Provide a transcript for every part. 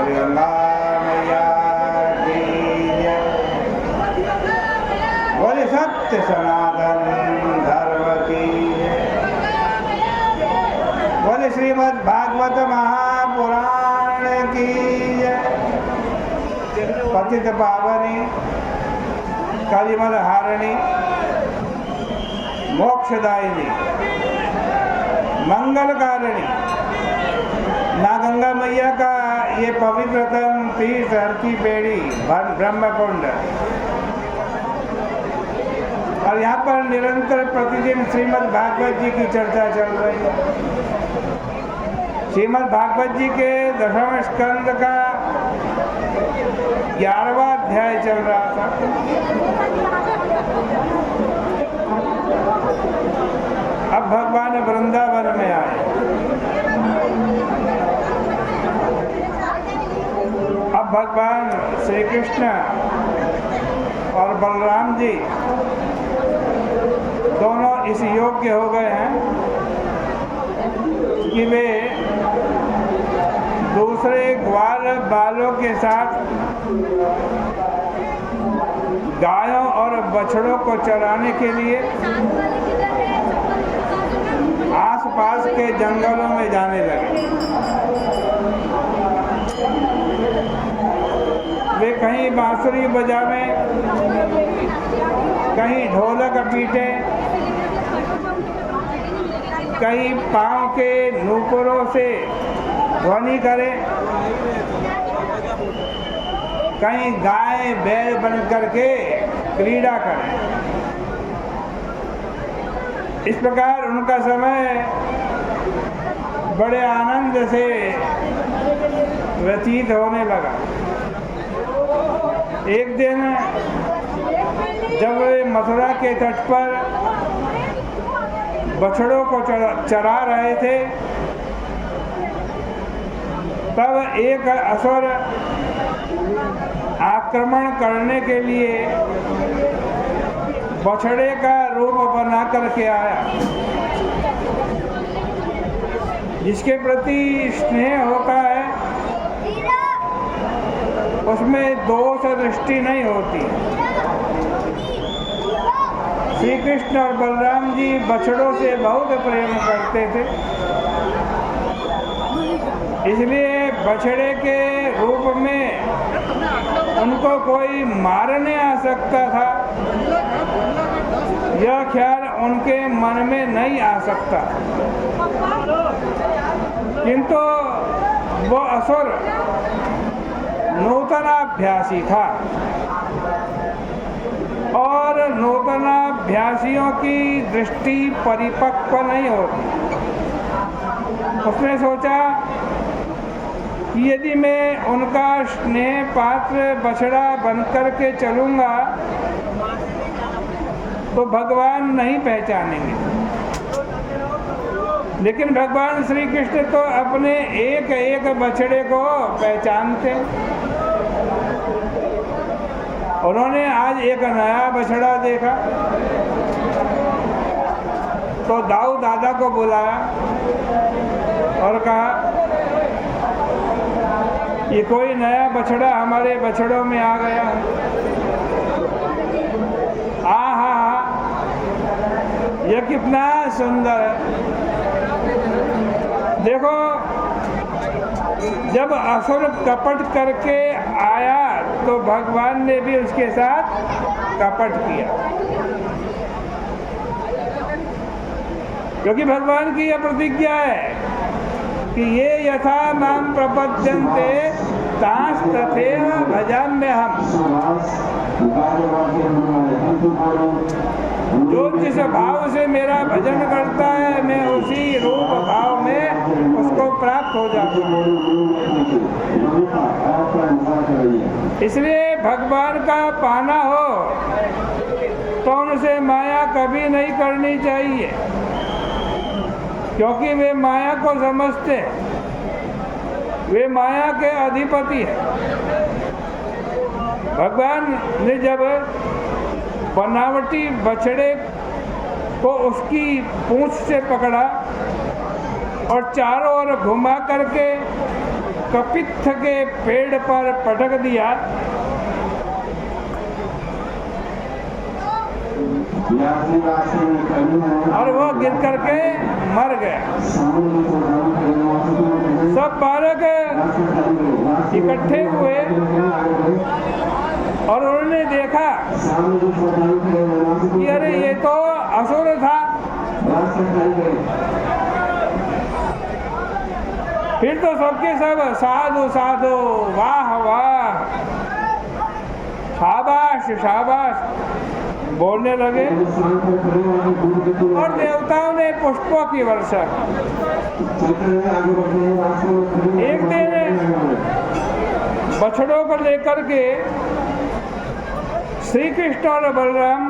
बोले गंगा मैया की जय। बोले सत्य सनातन धर्म की जय। बोले श्रीमद् भागवत महापुराण की जय। पतित पावनी कलिमल हारिणी मोक्षदायिनी मंगलकारिणी माँ गंगा मैया का ये पवित्रतम तीर्थ हर की बेड़ी ब्रह्मकुंड, और यहाँ पर निरंतर प्रतिदिन श्रीमद् भागवत जी की चर्चा चल रही है। श्रीमद् भागवत जी के 10वें स्कंद का 11वां अध्याय चल रहा था। अब भगवान वृंदावन में आए। अब भगवान श्री कृष्ण और बलराम जी दोनों इस योग्य हो गए हैं कि वे दूसरे ग्वाल बालों के साथ गायों और बछड़ों को चराने के लिए आसपास के जंगलों में जाने लगे। वे कहीं बांसुरी बजावें, कहीं ढोलक पीटे, कहीं पांव के नूपुरों से ध्वनि करे, कहीं गाय बैल बन करके क्रीड़ा करें। इस प्रकार उनका समय बड़े आनंद से व्यतीत होने लगा। एक दिन जब वे मथुरा के तट पर बछड़ों को चरा रहे थे, तब एक असुर आक्रमण करने के लिए बछड़े का रूप बना करके आया, जिसके प्रति स्नेह होता है उसमें दोष दृष्टि नहीं होती। श्री कृष्ण और बलराम जी बछड़ों से बहुत प्रेम करते थे, इसलिए बछड़े के रूप में उनको कोई मारने आ सकता था, यह ख्याल उनके मन में नहीं आ सकता। किंतु वो असुर नूतनाभ्यासी था, और नूतनाभ्यासियों की दृष्टि परिपक्व नहीं होती। उसने सोचा कि यदि मैं उनका स्नेह पात्र बछड़ा बनकर के चलूंगा तो भगवान नहीं पहचानेंगे। लेकिन भगवान श्री कृष्ण तो अपने एक एक बछड़े को पहचानते। उन्होंने आज एक नया बछड़ा देखा तो दाऊ दादा को बुलाया और कहा, ये कोई नया बछड़ा हमारे बछड़ों में आ गया है। आहा, यह कितना सुंदर है। देखो, जब असुर कपट करके आया तो भगवान ने भी उसके साथ कपट किया, क्योंकि भगवान की यह प्रतिज्ञा है कि ये यथा माम प्रपद्यन्ते तांस्तथैव भजाम्यहम्। जो जिस भाव से मेरा भजन करता है मैं उसी रूप भाव में उसको प्राप्त हो जाता हूँ। इसलिए भगवान का पाना हो तो उनसे माया कभी नहीं करनी चाहिए, क्योंकि वे माया को समझते, वे माया के अधिपति हैं। भगवान ने जब बनावटी बछड़े को उसकी पूंछ से पकड़ा और चारों ओर घुमा करके कपित्थ के पेड़ पर पटक दिया और वो गिर करके मर गया। सब बालक इकट्ठे हुए और उन्होंने देखा कि अरे ये तो असुर था। फिर तो सबके सब साधु साधु, वाह वाह, शाबाश शाबाश बोलने लगे और देवताओं ने पुष्पों की वर्षा। एक दिन बछड़ों को लेकर के श्री कृष्ण और बलराम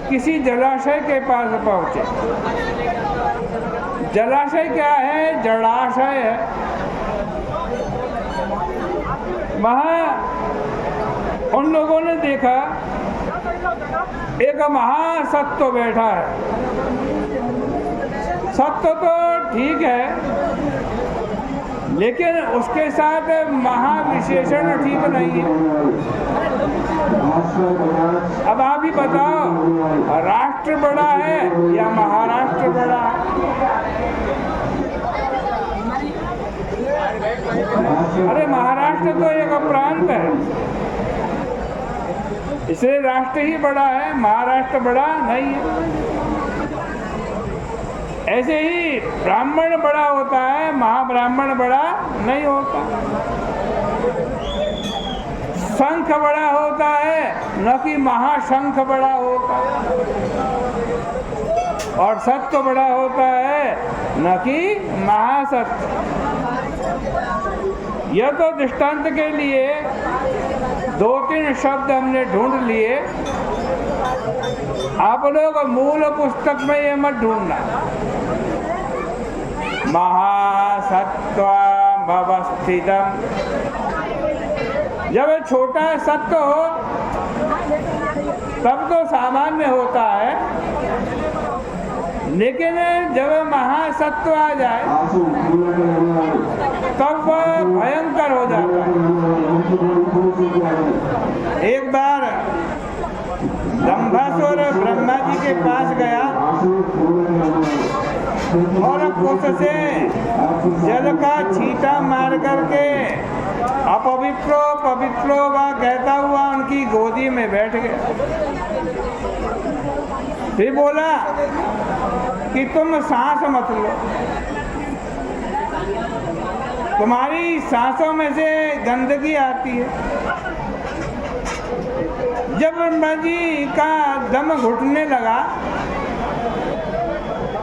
किसी जलाशय के पास पहुंचे। जलाशय क्या है? जलाशय है। वहां उन लोगों ने देखा एक महासत्व बैठा है। सत्व तो ठीक है, लेकिन उसके साथ महाविशेषण ठीक नहीं है। अब आप ही बताओ, राष्ट्र बड़ा है या महाराष्ट्र बड़ा है? अरे महाराष्ट्र तो एक प्रांत है, इसलिए राष्ट्र ही बड़ा है, महाराष्ट्र बड़ा नहीं है। ऐसे ही ब्राह्मण बड़ा होता है, महाब्राह्मण बड़ा नहीं होता। शंख बड़ा होता है, न कि महाशंख बड़ा होता है। और सत्य बड़ा होता है, न कि महासत्य। यह तो दृष्टांत के लिए 2-3 शब्द हमने ढूंढ लिए। आप लोग मूल पुस्तक में ये मत ढूंढना। महासत्वम अवस्थितम, जब छोटा सत्व हो तब तो सामान्य होता है, लेकिन जब महासत्व आ जाए तब वह भयंकर हो जाता है। एक बार दंभासुर ब्रह्मा जी के पास गया और कुछ से जल का छींटा मार करके अपवित्रो पवित्रो वा कहता हुआ उनकी गोदी में बैठ गया। फिर बोला कि तुम सांस मत लो, तुम्हारी सांसों में से गंदगी आती है। जब ब्रह्मा जी का दम घुटने लगा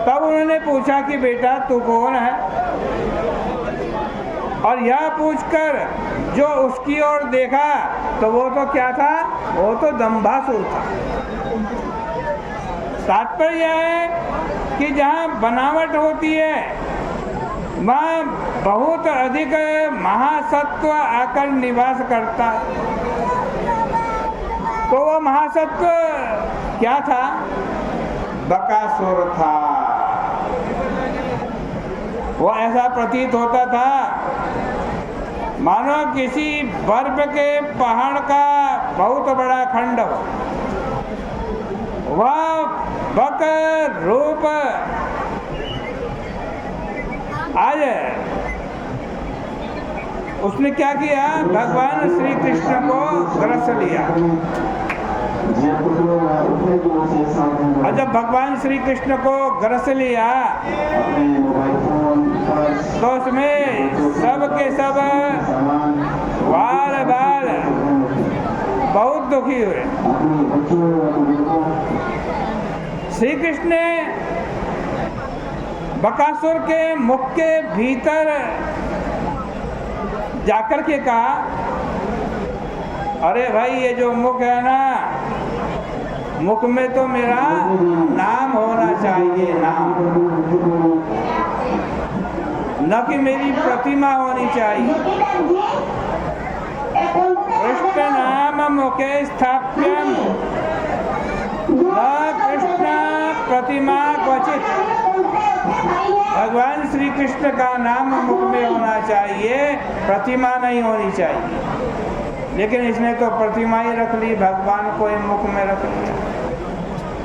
तब उन्होंने पूछा कि बेटा तू कौन है? और यह पूछकर जो उसकी ओर देखा तो वो तो क्या था? वो तो दंभासुर था। तात्पर्य है कि जहाँ बनावट होती है वहाँ बहुत अधिक महासत्व आकर निवास करता है। तो वो महासत्व क्या था? बकासुर था। वो ऐसा प्रतीत होता था मानो किसी बर्फ के पहाड़ का बहुत बड़ा खंड हो। वह बक रूप आज उसने क्या किया? भगवान श्री कृष्ण को ग्रस लिया। और जब भगवान श्री कृष्ण को ग्रस लिया तो उसमें सब के सब बाल बाल बहुत दुखी हुए। श्री कृष्ण ने बकासुर के मुख के भीतर जाकर के कहा, अरे भाई ये जो मुख है ना, मुख में तो मेरा नाम होना चाहिए, नाम, न कि मेरी प्रतिमा होनी चाहिए। कृष्ण नाम मुखे स्थाप्यम न कृष्ण प्रतिमा क्वचित। भगवान श्री कृष्ण का नाम मुख में होना चाहिए, प्रतिमा नहीं होनी चाहिए। लेकिन इसने तो प्रतिमा ही रख ली, भगवान को ही मुख में रख लिया।